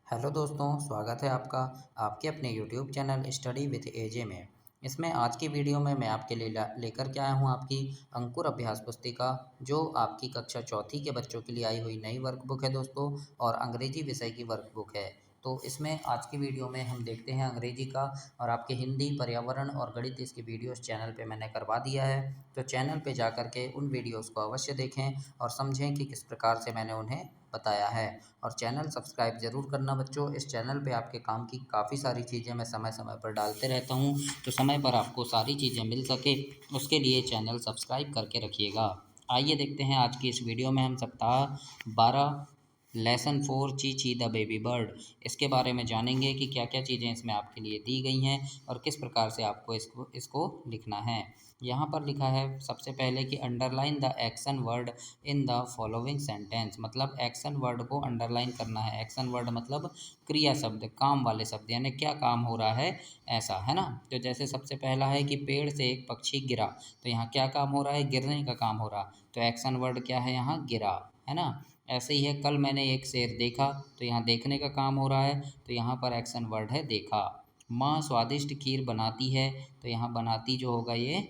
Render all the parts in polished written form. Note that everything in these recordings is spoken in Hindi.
हेलो दोस्तों, स्वागत है आपका आपके अपने यूट्यूब चैनल स्टडी विद एजे में। इसमें आज की वीडियो में मैं आपके लिए लेकर के आया हूँ आपकी अंकुर अभ्यास पुस्तिका, जो आपकी कक्षा चौथी के बच्चों के लिए आई हुई नई वर्कबुक है दोस्तों, और अंग्रेजी विषय की वर्कबुक है। तो इसमें आज की वीडियो में हम देखते हैं अंग्रेजी का, और आपके हिंदी, पर्यावरण और गणित इसकी वीडियोस चैनल पे मैंने करवा दिया है। तो चैनल पे जा कर के उन वीडियोस को अवश्य देखें और समझें कि किस प्रकार से मैंने उन्हें बताया है। और चैनल सब्सक्राइब ज़रूर करना बच्चों। इस चैनल पे आपके काम की काफ़ी सारी चीज़ें मैं समय समय पर डालते रहता हूँ, तो समय पर आपको सारी चीज़ें मिल सके उसके लिए चैनल सब्सक्राइब करके रखिएगा। आइए देखते हैं आज की इस वीडियो में हम सप्ताह 12 लेसन 4 ची द बेबी बर्ड, इसके बारे में जानेंगे कि क्या क्या चीज़ें इसमें आपके लिए दी गई हैं और किस प्रकार से आपको इसको लिखना है। यहाँ पर लिखा है सबसे पहले कि underline the action word in the following sentence, मतलब एक्शन वर्ड को अंडरलाइन करना है। एक्शन वर्ड मतलब क्रिया शब्द, काम वाले शब्द, यानी क्या काम हो रहा है ऐसा, है ना। तो जैसे सबसे पहला है कि पेड़ से एक पक्षी गिरा, तो यहाँ क्या काम हो रहा है, गिरने का काम हो रहा, तो एक्शन वर्ड क्या है यहाँ, गिरा, है ना। ऐसे ही है, कल मैंने एक शेर देखा, तो यहाँ देखने का काम हो रहा है, तो यहाँ पर एक्शन वर्ड है देखा। माँ स्वादिष्ट खीर बनाती है, तो यहाँ बनाती जो होगा ये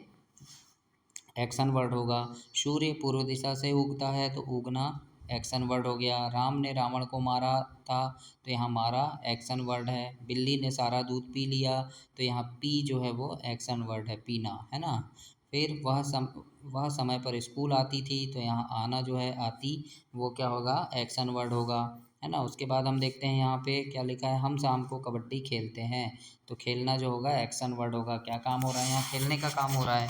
एक्शन वर्ड होगा। सूर्य पूर्व दिशा से उगता है, तो उगना एक्शन वर्ड हो गया। राम ने रावण को मारा था, तो यहाँ मारा एक्शन वर्ड है। बिल्ली ने सारा दूध पी लिया, तो यहाँ पी जो है वो एक्शन वर्ड है, पीना, है ना। फिर वह समय पर स्कूल आती थी, तो यहाँ आना जो है, आती, वो क्या होगा, एक्शन वर्ड होगा, है ना। उसके बाद हम देखते हैं यहाँ पे क्या लिखा है, हम शाम को कबड्डी खेलते हैं, तो खेलना जो होगा एक्शन वर्ड होगा। क्या काम हो रहा है यहाँ, खेलने का काम हो रहा है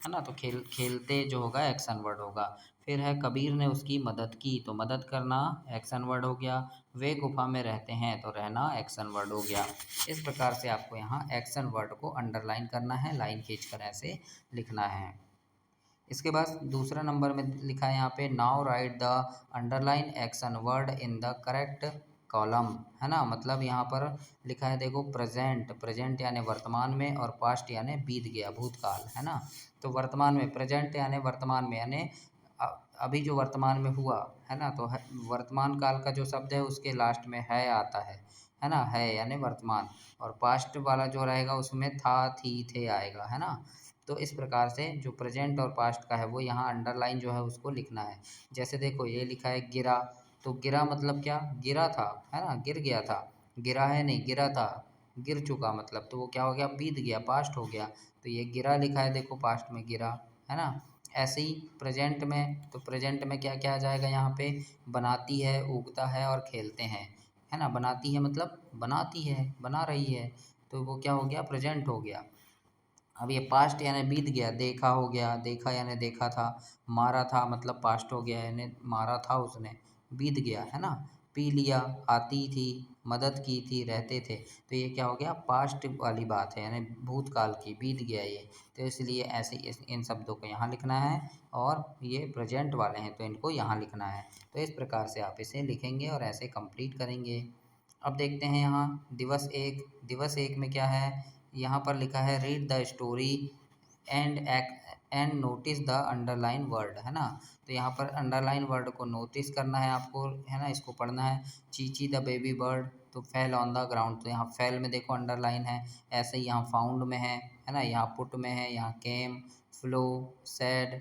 ना। तो खेलते जो होगा एक्शन वर्ड होगा। फिर है कबीर ने उसकी मदद की, तो मदद करना एक्शन वर्ड हो गया। वे गुफा में रहते हैं, तो रहना एक्शन वर्ड हो गया। इस प्रकार से आपको यहाँ एक्शन वर्ड को अंडरलाइन करना है, लाइन खींचकर ऐसे लिखना है। इसके बाद दूसरा नंबर में लिखा है यहाँ पे, now right the underline action word in the correct column, है ना। मतलब यहाँ पर लिखा है देखो, प्रेजेंट, प्रेजेंट यानी वर्तमान में, और पास्ट यानी बीत गया, भूतकाल, है ना। तो वर्तमान में, प्रेजेंट यानी वर्तमान में, यानी अभी जो वर्तमान में हुआ, है ना। तो वर्तमान काल का जो शब्द है उसके लास्ट में है आता है ना, है यानी वर्तमान। और पास्ट वाला जो रहेगा उसमें था, थी, थे आएगा, है ना। तो इस प्रकार से जो प्रेजेंट और पास्ट का है वो यहाँ अंडरलाइन जो है उसको लिखना है। जैसे देखो ये लिखा है गिरा, तो गिरा मतलब क्या, गिरा था, है ना, गिर गया था। गिरा है नहीं, गिरा था, गिर चुका, मतलब तो वो क्या हो गया, बीत गया, पास्ट हो गया। तो ये गिरा लिखा है देखो, पास्ट में गिरा, है ना। ऐसे ही प्रेजेंट में, तो प्रेजेंट में क्या क्या आ जाएगा यहाँ पे, बनाती है, उगता है और खेलते हैं, है ना। बनाती है मतलब बनाती है, बना रही है, तो वो क्या हो गया, प्रेजेंट हो गया। अब ये पास्ट यानी बीत गया, देखा हो गया, देखा यानी देखा था। मारा था मतलब पास्ट हो गया, यानी मारा था उसने, बीत गया, है ना। पी लिया, आती थी, मदद की थी, रहते थे, तो ये क्या हो गया, पास्ट वाली बात है, यानी भूतकाल की, बीत गया ये। तो इसलिए ऐसे इन शब्दों को यहाँ लिखना है, और ये प्रेजेंट वाले हैं तो इनको यहाँ लिखना है। तो इस प्रकार से आप इसे लिखेंगे और ऐसे कंप्लीट करेंगे। अब देखते हैं यहाँ दिवस एक, दिवस एक में क्या है, यहाँ पर लिखा है read the story and and notice the underline word, है ना। तो यहाँ पर अंडरलाइन वर्ड को नोटिस करना है आपको, है ना, इसको पढ़ना है। चीची द बेबी बर्ड, तो फेल ऑन द ग्राउंड, तो यहाँ फेल में देखो अंडरलाइन है। ऐसे ही यहाँ फाउंड में है ना, यहाँ पुट में है, यहाँ केम, फ्लो, सैड,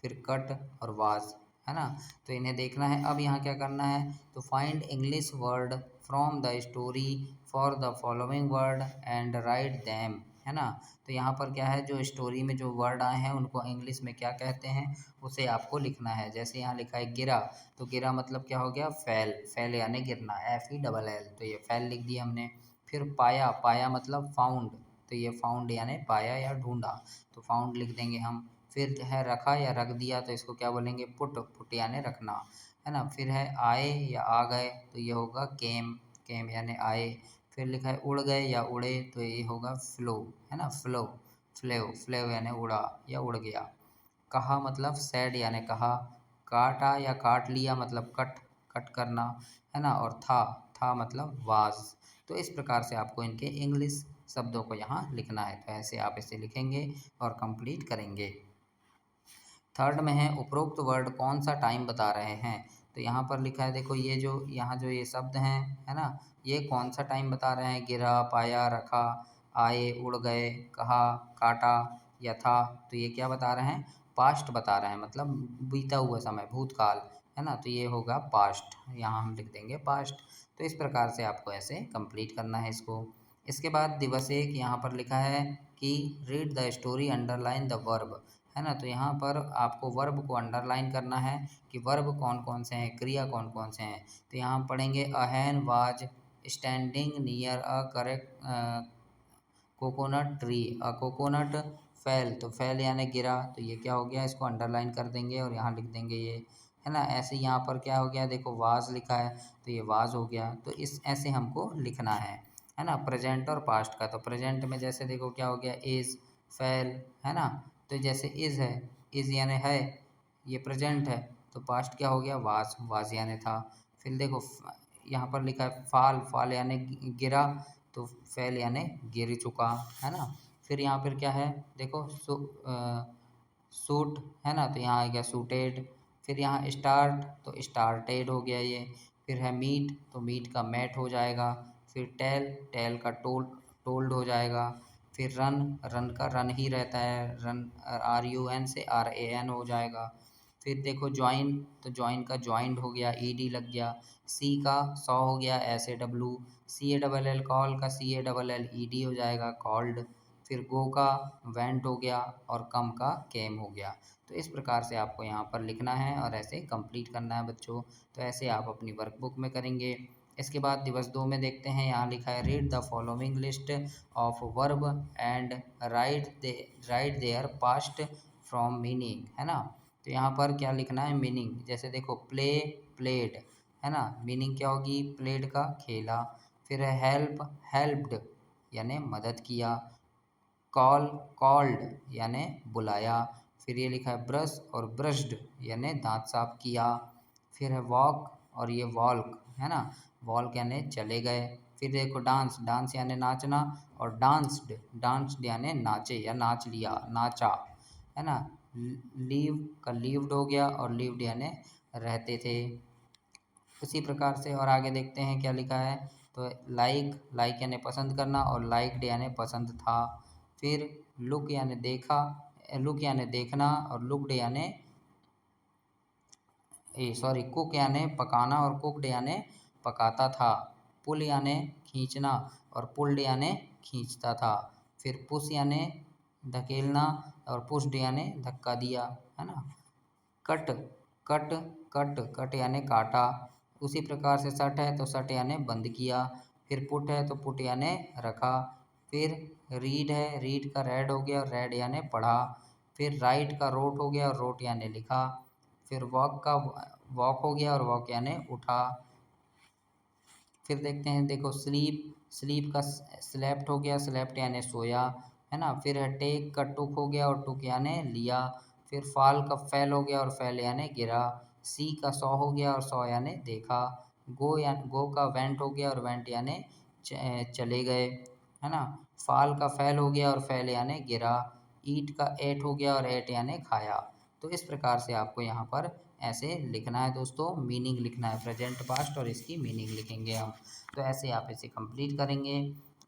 फिर कट और वाज, है ना। तो इन्हें देखना है। अब यहाँ क्या करना है, तो find English word from the story for the following word and right them, है ना। तो यहाँ पर क्या है, जो स्टोरी में जो वर्ड आए हैं उनको इंग्लिश में क्या कहते हैं उसे आपको लिखना है। जैसे यहाँ लिखा है गिरा, तो गिरा मतलब क्या हो गया, फैल, फैल यानी गिरना, FELL, तो ये फैल लिख दिया हमने। फिर पाया, पाया मतलब फाउंड, तो ये फाउंड यानी पाया या ढूंढा, तो फाउंड लिख देंगे हम। फिर है रखा या रख दिया, तो इसको क्या बोलेंगे, पुट, पुट यानी रखना, है ना। फिर है आए या आ गए, तो ये होगा केम, केम यानी आए। फिर लिखा है उड़ गए या उड़े, तो ये होगा फ्लो, है ना, फ्लो, फ्लेव, फ्लेव यानी उड़ा या उड़ गया। कहा मतलब सैड यानी कहा। काटा या काट लिया मतलब कट, कट करना, है ना। और था मतलब वाज। तो इस प्रकार से आपको इनके इंग्लिश शब्दों को यहाँ लिखना है, तो ऐसे आप इसे लिखेंगे और कंप्लीट करेंगे। थर्ड में है उपरोक्त वर्ड कौन सा टाइम बता रहे हैं, तो यहाँ पर लिखा है देखो, ये जो यहाँ जो ये शब्द हैं, है ना, ये कौन सा टाइम बता रहे हैं? गिरा, पाया, रखा, आए, उड़ गए, कहा, काटा या था। तो ये क्या बता रहे हैं? पास्ट बता रहे हैं, मतलब बीता हुआ समय, भूतकाल, है ना। तो ये होगा पास्ट, यहाँ हम लिख देंगे पास्ट। तो इस प्रकार से आपको ऐसे कंप्लीट करना है इसको। इसके बाद दिवस 1 यहाँ पर लिखा है कि read the story, underline the verb, है ना। तो यहाँ पर आपको वर्ब को अंडरलाइन करना है कि वर्ब कौन कौन से हैं, क्रिया कौन कौन से हैं। तो यहाँ हम पढ़ेंगे a hen was standing near a correct coconut tree, a coconut fell, तो फेल यानी गिरा, तो ये क्या हो गया, इसको अंडरलाइन कर देंगे और यहाँ लिख देंगे ये, है ना। ऐसे यहाँ पर क्या हो गया, देखो वाज लिखा है तो ये वाज हो गया। तो इस ऐसे हमको लिखना है ना। प्रेजेंट और पास्ट का, तो प्रेजेंट में जैसे देखो क्या हो गया, इज, फेल, है ना। तो जैसे इज है, इज यानी है, ये प्रेजेंट है। तो पास्ट क्या हो गया, वाज, वाज यानी था। फिर देखो यहाँ पर लिखा है फाल, फाल यानी गिरा, तो फेल यानी गिर चुका, है ना। फिर यहाँ पर क्या है, देखो सूट, है ना, तो यहाँ आ गया सूटेड। फिर यहाँ स्टार्ट, तो स्टार्टेड हो गया ये। फिर है मीट, तो मीट का मैट हो जाएगा। फिर टेल, टेल का टोल्ड हो जाएगा। फिर रन, रन का रन ही रहता है, रन, RUN से RAN हो जाएगा। फिर देखो ज्वाइन, तो ज्वाइन का ज्वाइंड हो गया, ED लग गया। सी का सॉ हो गया, SAW। CALL, कॉल का CALLED हो जाएगा, कॉल्ड। फिर गो का वेंट हो गया और कम का केम हो गया। तो इस प्रकार से आपको यहाँ पर लिखना है और ऐसे कंप्लीट करना है बच्चों। तो ऐसे आप अपनी वर्कबुक में करेंगे। इसके बाद दिवस 2 में देखते हैं, यहाँ लिखा है read the following list of verb and right there past from meaning, है ना। तो यहाँ पर क्या लिखना है, मीनिंग। जैसे देखो प्ले, प्लेड, है ना, मीनिंग क्या होगी, प्लेड का खेला। फिर है हेल्प, हेल्प्ड यानी मदद किया। कॉल, कॉल्ड यानी बुलाया। फिर ये लिखा है ब्रश और ब्रश्ड यानी दांत साफ किया। फिर है वॉक और ये वॉल्क, है ना, वॉल्क यानी चले गए। फिर देखो डांस, डांस यानी नाचना, और डांस्ड, डांस्ड यानी नाचे या नाच लिया, नाचा, है ना। लीव का लीव्ड हो गया और लीव्ड यानी रहते थे। उसी प्रकार से और आगे देखते हैं क्या लिखा है। तो लाइक, लाइक यानी पसंद करना, और लाइक्ड यानी पसंद था। फिर लुक यानी देखा, लुक यानी देखना, और लुक्ड यानी सॉरी कुक यानी पकाना, और कुक्ड यानी पकाता था। पुल यानी खींचना, और पुल्ड यानी खींचता था। फिर पुश यानी धकेलना, और पुश्ड यानी धक्का दिया, है ना। कट, कट, कट, कट यानी काटा। उसी प्रकार से सट है तो सट यानी बंद किया। फिर पुट है तो पुट यानी रखा। फिर रीड है, रीड का रेड हो गया, और रेड यानी पढ़ा। फिर राइट का रोट हो गया, और रोट यानी लिखा। फिर वॉक का वॉक हो गया, और वॉक यानी उठा। फिर देखते हैं, देखो स्लीप, स्लीप का स्लेप्ट हो गया, स्लेप्ट यानी सोया, है ना। फिर है टेक का टुक हो गया, और टुक यानी लिया। फिर फाल का फैल हो गया, और फैल यानी गिरा। सी का सौ हो गया, और सौ यानी देखा। गो का वेंट हो गया, और वेंट यानी चले गए, है ना। फाल का फैल हो गया, और फैल यानी गिरा। ईट का एट हो गया, और एट यानी खाया। तो इस प्रकार से आपको यहाँ पर ऐसे लिखना है दोस्तों, मीनिंग लिखना है, प्रेजेंट पास्ट और इसकी मीनिंग लिखेंगे हम। तो ऐसे आप इसे कंप्लीट करेंगे।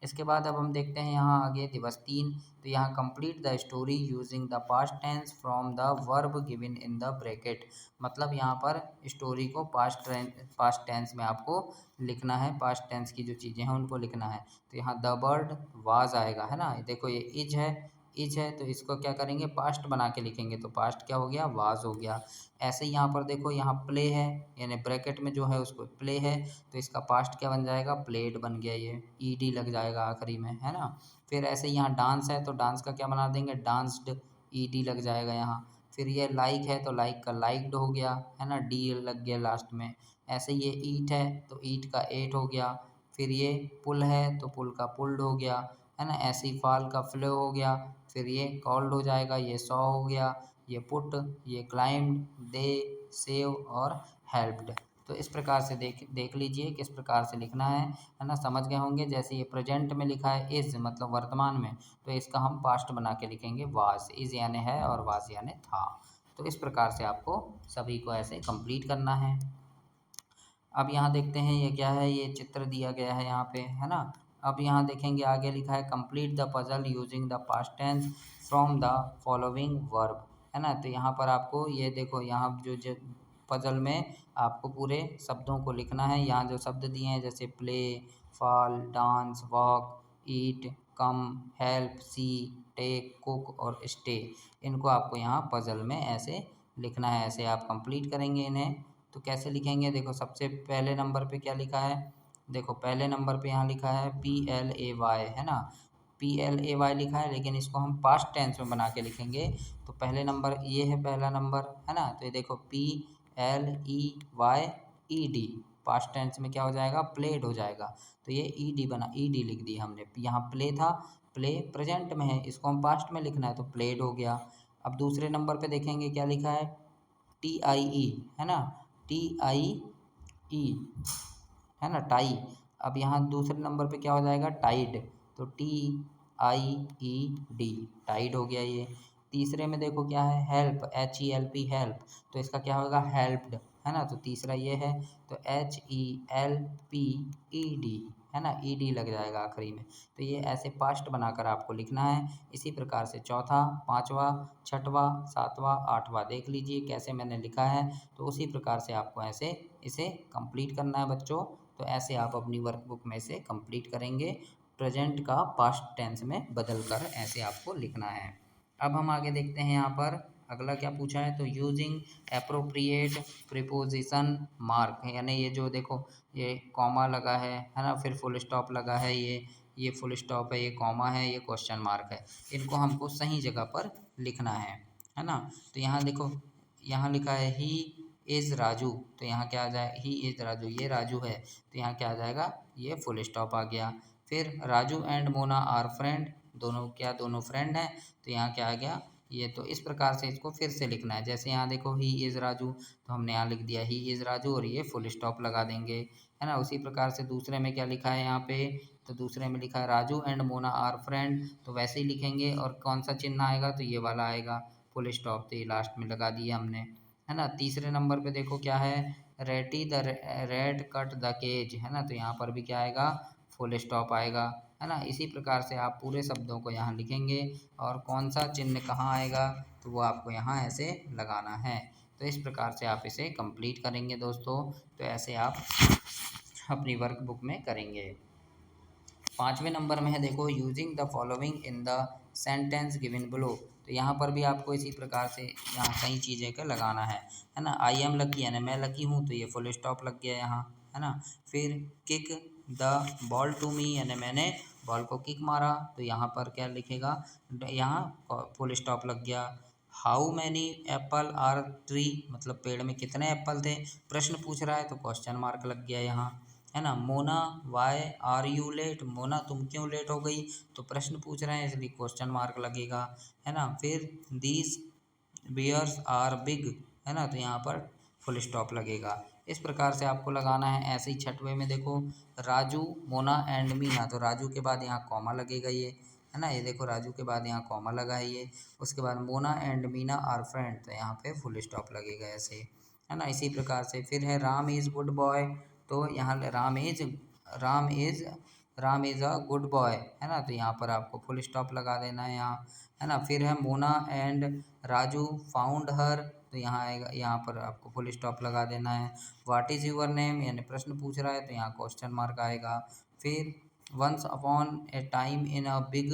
इसके बाद अब हम देखते हैं यहाँ आगे दिवस 3। तो यहाँ complete the story using the past tense from the verb given in the bracket, मतलब यहाँ पर स्टोरी को पास्ट टेंस में आपको लिखना है, पास्ट टेंस की जो चीज़ें हैं उनको लिखना है। तो यहाँ द बर्ड वाज आएगा, है ना। देखो ये इज है, इज है तो इसको क्या करेंगे, पास्ट बना के लिखेंगे, तो पास्ट क्या हो गया, वाज हो गया। ऐसे ही यहाँ पर देखो, यहाँ प्ले है, यानी ब्रैकेट में जो है उसको प्ले है, तो इसका पास्ट क्या बन जाएगा, प्लेड बन गया, ये ED लग जाएगा आखिरी में, है ना। फिर ऐसे ही यहाँ डांस है, तो डांस का क्या बना देंगे, डांस्ड, ED लग जाएगा यहाँ। फिर ये लाइक है, तो लाइक का लाइक्ड हो गया, है ना, D लग गया लास्ट में। ऐसे ये ईट है, तो ईट का एट हो गया। फिर ये पुल है, तो पुल का पुल्ड हो गया, है ना। ऐसे ही फाल का फ्लो हो गया। फिर ये कॉल्ड हो जाएगा, ये सॉ हो गया। ये पुट, ये क्लाइम्ड, दे, सेव और हेल्प्ड। तो इस प्रकार से देख देख लीजिए किस प्रकार से लिखना है ना, समझ गए होंगे। जैसे ये प्रेजेंट में लिखा है इज़, मतलब वर्तमान में, तो इसका हम पास्ट बना के लिखेंगे वाज, इज़ यानी है और वाज यानी था। तो इस प्रकार से आपको सभी को ऐसे कंप्लीट करना है। अब यहाँ देखते हैं ये क्या है, ये चित्र दिया गया है यहाँ पे, है ना। अब यहाँ देखेंगे आगे लिखा है complete the puzzle using the past tense from the following verb, है ना। तो यहाँ पर आपको ये देखो, यहाँ जो पजल में आपको पूरे शब्दों को लिखना है। यहाँ जो शब्द दिए हैं जैसे प्ले, फॉल, डांस, वॉक, ईट, कम, हेल्प, सी, टेक, कुक और स्टे, इनको आपको यहाँ पजल में ऐसे लिखना है। ऐसे आप कंप्लीट करेंगे इन्हें। तो कैसे लिखेंगे, देखो सबसे पहले नंबर पे क्या लिखा है, देखो पहले नंबर पे यहाँ लिखा है PLAY, है ना। PLAY लिखा है, लेकिन इसको हम पास्ट टेंस में बना के लिखेंगे। तो पहले नंबर ये है, पहला नंबर, है ना। तो ये देखो PLEYED, पास्ट टेंस में क्या हो जाएगा, प्लेड हो जाएगा। तो ये ED लिख दी हमने। यहाँ प्ले था, प्ले प्रेजेंट में है, इसको हम पास्ट में लिखना है तो प्लेड हो गया। अब दूसरे नंबर पे देखेंगे क्या लिखा है, TIE, है ना, TIE, है ना, टाई। अब यहाँ दूसरे नंबर पे क्या हो जाएगा, टाइड, तो TIED, टाइड हो गया ये। तीसरे में देखो क्या है, हेल्प, HELP, हेल्प, तो इसका क्या होगा, हेल्प्ड, है ना। तो तीसरा ये है, तो HELPED, है ना, ED लग जाएगा आखिरी में। तो ये ऐसे पास्ट बनाकर आपको लिखना है। इसी प्रकार से चौथा, पाँचवा, छठवां, सातवां, आठवां देख लीजिए कैसे मैंने लिखा है। तो उसी प्रकार से आपको ऐसे इसे कंप्लीट करना है बच्चों। तो ऐसे आप अपनी वर्कबुक में से कंप्लीट करेंगे। प्रेजेंट का पास्ट टेंस में बदल कर ऐसे आपको लिखना है। अब हम आगे देखते हैं, यहाँ पर अगला क्या पूछा है, तो यूजिंग एप्रोप्रिएट प्रीपोजिशन मार्क, यानी ये जो देखो ये कॉमा लगा है ना, फिर फुल स्टॉप लगा है, ये फुल स्टॉप है, ये कॉमा है, ये क्वेश्चन मार्क है, इनको हमको सही जगह पर लिखना है ना। तो यहाँ देखो, यहाँ लिखा है ही इज़ राजू, तो यहाँ क्या आ जाए, ही इज़ राजू, ये राजू है, तो यहाँ क्या आ जाएगा, ये फुल स्टॉप आ गया। फिर Raju and Mona are friend, दोनों क्या, दोनों फ्रेंड हैं, तो यहाँ क्या आ गया, ये। तो इस प्रकार से इसको फिर से लिखना है। जैसे यहाँ देखो ही इज़ राजू, तो हमने यहाँ लिख दिया ही इज़ राजू और ये फुल स्टॉप लगा देंगे, है ना। उसी प्रकार से दूसरे में क्या लिखा है यहाँ पे, तो दूसरे में लिखा है Raju and Mona are friend, तो वैसे ही लिखेंगे और कौन सा चिन्ह आएगा, तो ये वाला आएगा, फुल स्टॉप, तो ये लास्ट में लगा दिया हमने, है ना। तीसरे नंबर पे देखो क्या है, ratty the red cut the cage, है ना, तो यहाँ पर भी क्या आएगा, फुल स्टॉप आएगा, है ना। इसी प्रकार से आप पूरे शब्दों को यहाँ लिखेंगे और कौन सा चिन्ह कहाँ आएगा, तो वो आपको यहाँ ऐसे लगाना है। तो इस प्रकार से आप इसे कंप्लीट करेंगे दोस्तों। तो ऐसे आप अपनी वर्कबुक में करेंगे। पाँचवें नंबर में है देखो, using the following in the sentence given below, तो यहाँ पर भी आपको इसी प्रकार से यहाँ कई चीज़ें का लगाना है ना। आई एम लकी, यानी मैं लकी हूँ, तो ये फुल स्टॉप लग गया यहाँ, है ना। फिर kick the ball to me, यानी मैंने बॉल को किक मारा, तो यहाँ पर क्या लिखेगा, यहाँ फुल स्टॉप लग गया। How many apple are tree, मतलब पेड़ में कितने एप्पल थे, प्रश्न पूछ रहा है, तो क्वेश्चन मार्क लग गया यहाँ, है ना। Mona why are you late, Mona तुम क्यों लेट हो गई, तो प्रश्न पूछ रहे हैं इसलिए क्वेश्चन मार्क लगेगा, है ना। फिर दीज बियर्स आर बिग, है ना, तो यहाँ पर फुल स्टॉप लगेगा। इस प्रकार से आपको लगाना है। ऐसे ही छठवें में देखो, राजू, मोना एंड मीना, तो राजू के बाद यहाँ कॉमा लगेगा ये, है ना, ये देखो राजू के बाद यहाँ कॉमा लगा है ये। उसके बाद Mona and Meena are friend, तो यहाँ पे फुल स्टॉप लगेगा ऐसे, है ना। इसी प्रकार से फिर है राम इज़ गुड बॉय, तो यहाँ Ram is Ram is a good boy, है ना, तो यहाँ पर आपको फुल स्टॉप लगा देना है यहाँ, है ना। फिर है Mona and Raju found her, तो यहाँ आएगा, यहाँ पर आपको फुल स्टॉप लगा देना है। व्हाट इज़ योर नेम, यानी प्रश्न पूछ रहा है, तो यहाँ क्वेश्चन मार्क आएगा। फिर once upon a time in a big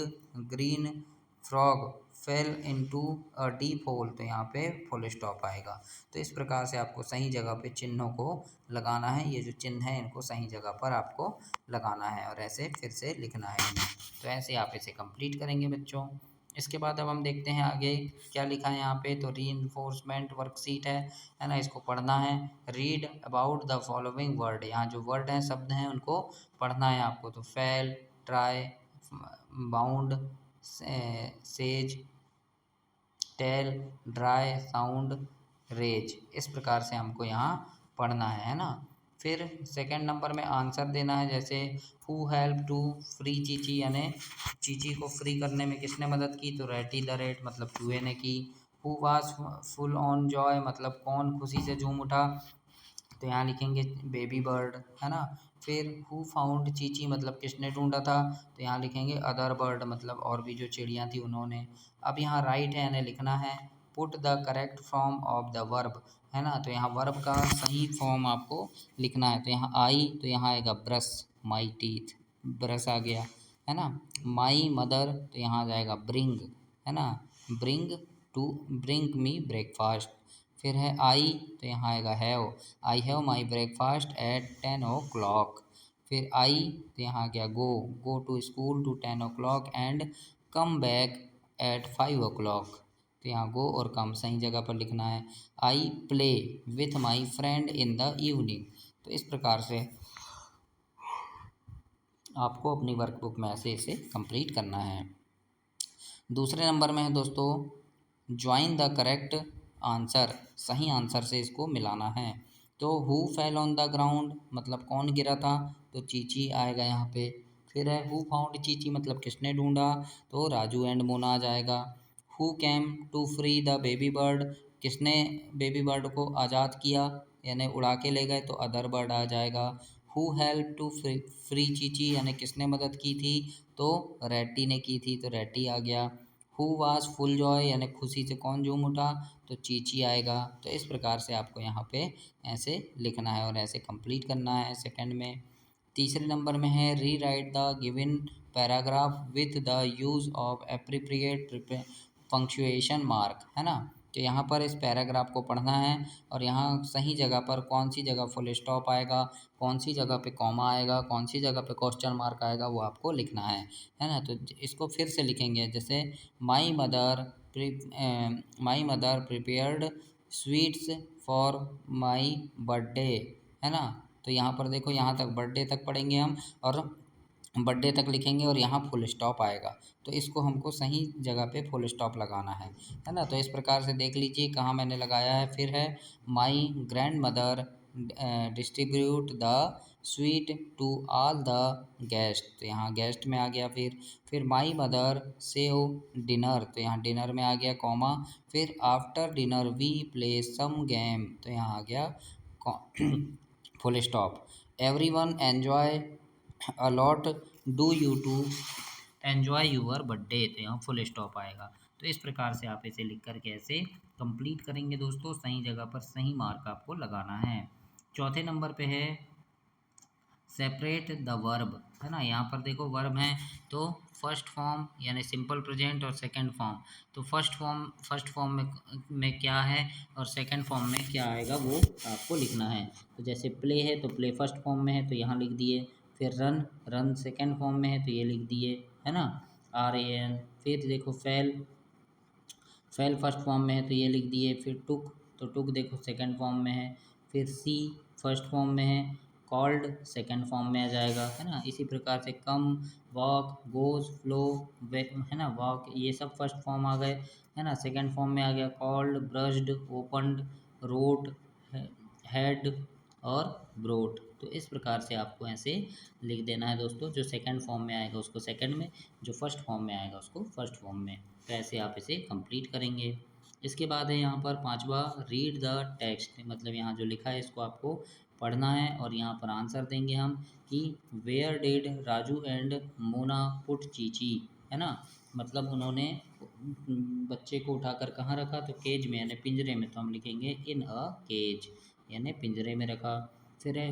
green frog fell into a deep hole, तो यहाँ पे फुल स्टॉप आएगा। तो इस प्रकार से आपको सही जगह पे चिन्हों को लगाना है। ये जो चिन्ह है इनको सही जगह पर आपको लगाना है और ऐसे फिर से लिखना है इन्हें। तो ऐसे आप इसे कंप्लीट करेंगे बच्चों। इसके बाद अब हम देखते हैं आगे क्या लिखा है यहाँ पे, तो रीइंफोर्समेंट वर्कशीट है ना, इसको पढ़ना है। Read about the following word, यहाँ जो वर्ड हैं, शब्द हैं, उनको पढ़ना है आपको। तो fell, try, bound, says, tell, dry, sound, raise, इस प्रकार से हमको यहाँ पढ़ना है ना। फिर सेकंड नंबर में आंसर देना है, जैसे who help to free Chichi, यानी चीची को फ्री करने में किसने मदद की, तो रेटी द रेट, मतलब चूहे ने की। Who was full on Joy, मतलब कौन खुशी से झूम उठा, तो यहाँ लिखेंगे बेबी बर्ड, है ना। फिर हु फाउंड चीची मतलब किसने ढूंढा था, तो यहाँ लिखेंगे अदर बर्ड मतलब और भी जो चिड़िया थी उन्होंने। अब यहाँ राइट है यानी लिखना है put the correct form of the verb, है ना। तो यहाँ वर्ब का सही फॉर्म आपको लिखना है। तो यहाँ आई तो यहाँ आएगा ब्रश, माई टीथ, ब्रश आ गया, है ना। माई मदर तो यहाँ आ जाएगा ब्रिंग, है ना, bring to bring me breakfast. फिर है आई तो यहाँ आएगा have, I have my breakfast at 10 o'clock। फिर आई तो यहाँ आ गया go, go to school to 10 o'clock and come back at 5 o'clock। तो यहाँ गो और कम सही जगह पर लिखना है। I play with my friend in the evening. तो इस प्रकार से आपको अपनी वर्कबुक में ऐसे इसे कंप्लीट करना है। दूसरे नंबर में है दोस्तों ज्वाइन द करेक्ट आंसर, सही आंसर से इसको मिलाना है। तो who fell on the ground मतलब कौन गिरा था, तो चीची आएगा यहाँ पे। फिर है हु फाउंड चीची मतलब किसने ढूंढा, तो राजू एंड मोना आ जाएगा। Who came to free the baby bird, किसने बेबी बर्ड को आज़ाद किया यानी उड़ा के ले गए, तो अदर बर्ड आ जाएगा। Who help to free Chichi यानी किसने मदद की थी, तो रेटी ने की थी, तो रेटी आ गया। हु वाज फुल जॉय यानी खुशी से कौन झूम उठा, तो चीची आएगा। तो इस प्रकार से आपको यहाँ पे ऐसे लिखना है और ऐसे कंप्लीट करना है सेकंड में। तीसरे नंबर में है री right the given paragraph with the use of appropriate punctuation mark, है ना। तो यहाँ पर इस पैराग्राफ को पढ़ना है और यहाँ सही जगह पर कौन सी जगह फुल स्टॉप आएगा, कौन सी जगह पे कॉमा आएगा, कौन सी जगह पे क्वेश्चन मार्क आएगा, वो आपको लिखना है ना। तो इसको फिर से लिखेंगे जैसे my mother prepared sweets for my birthday, है ना। तो यहाँ पर देखो यहाँ तक बर्थडे तक पढ़ेंगे हम और बर्थडे तक लिखेंगे और यहाँ फुल स्टॉप आएगा। तो इसको हमको सही जगह पे फुल स्टॉप लगाना है ना। तो इस प्रकार से देख लीजिए कहाँ मैंने लगाया है। फिर है my grandmother distribute the sweet to all the guest, तो यहाँ गेस्ट में आ गया। फिर माई मदर सेव डिनर, तो यहाँ डिनर में आ गया कॉमा। फिर after dinner we play some game, तो यहाँ आ गया full stop. Everyone enjoy a lot do you to enjoy your birthday, तो यहाँ फुल स्टॉप आएगा। तो इस प्रकार से आप इसे लिख करके ऐसे कंप्लीट करेंगे दोस्तों, सही जगह पर सही मार्क आपको लगाना है। चौथे नंबर पे है सेपरेट द वर्ब, है ना। यहाँ पर देखो वर्ब हैं तो फर्स्ट फॉर्म यानी सिंपल प्रेजेंट और सेकंड फॉर्म। तो फर्स्ट फॉर्म में क्या है और सेकंड फॉर्म में क्या आएगा वो आपको लिखना है। तो जैसे प्ले है तो प्ले फर्स्ट फॉर्म में है तो यहाँ लिख दिए। फिर रन सेकंड फॉर्म में है तो ये लिख दिए, है ना, RAN। फिर देखो फेल फर्स्ट फॉर्म में है तो ये लिख दिए। फिर टुक, तो टुक देखो सेकंड फॉर्म में है। फिर सी फर्स्ट फॉर्म में है, कॉल्ड सेकंड फॉर्म में आ जाएगा, है ना। इसी प्रकार से कम, वॉक, गोज, फ्लो, है ना, वॉक ये सब फर्स्ट फॉर्म आ गए, है ना। सेकंड फॉर्म में आ गया called, brushed, opened, wrote, had और ब्रोट। तो इस प्रकार से आपको ऐसे लिख देना है दोस्तों। जो सेकंड फॉर्म में आएगा उसको सेकंड में, जो फर्स्ट फॉर्म में आएगा उसको फर्स्ट फॉर्म में। तो ऐसे आप इसे कंप्लीट करेंगे। इसके बाद है यहाँ पर पांचवा रीड द टेक्स्ट, मतलब यहाँ जो लिखा है इसको आपको पढ़ना है और यहाँ पर आंसर देंगे हम कि where did Raju and Mona put चीची, है ना। मतलब उन्होंने बच्चे को उठाकर कहाँ रखा, तो केज में यानी पिंजरे में। तो हम लिखेंगे इन अ केज यानी पिंजरे में रखा। फिर है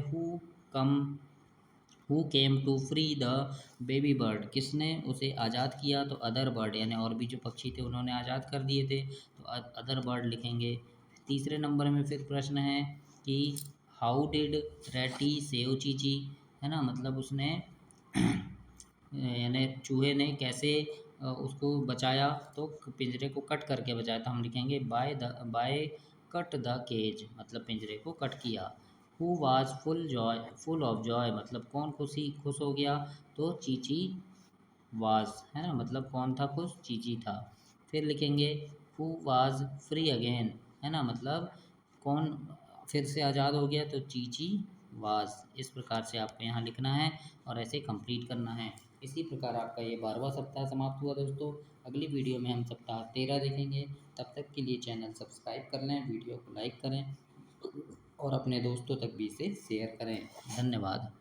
who came to free the baby bird, किसने उसे आज़ाद किया, तो अदर बर्ड यानी और भी जो पक्षी थे उन्होंने आज़ाद कर दिए थे, तो अदर बर्ड लिखेंगे। तीसरे नंबर में फिर प्रश्न है कि हाउ डिड रैटी सेव चीची, है ना, मतलब उसने यानी चूहे ने कैसे उसको बचाया, तो पिंजरे को कट करके बचाया। तो हम लिखेंगे बाय कट द केज, मतलब पिंजरे को कट किया। Who was full of Joy, मतलब कौन खुश हो गया, तो चीची वाज, है ना, मतलब कौन था खुश, चीची था। फिर लिखेंगे हु वाज फ्री अगेन, है ना, मतलब कौन फिर से आज़ाद हो गया, तो चीची वाज। इस प्रकार से आपको यहाँ लिखना है और ऐसे कंप्लीट करना है। इसी प्रकार आपका ये 12वां सप्ताह समाप्त हुआ दोस्तों। अगली वीडियो में हम सप्ताह 13 देखेंगे। तब तक के लिए चैनल सब्सक्राइब कर लें, वीडियो को लाइक करें और अपने दोस्तों तक भी इसे शेयर करें। धन्यवाद।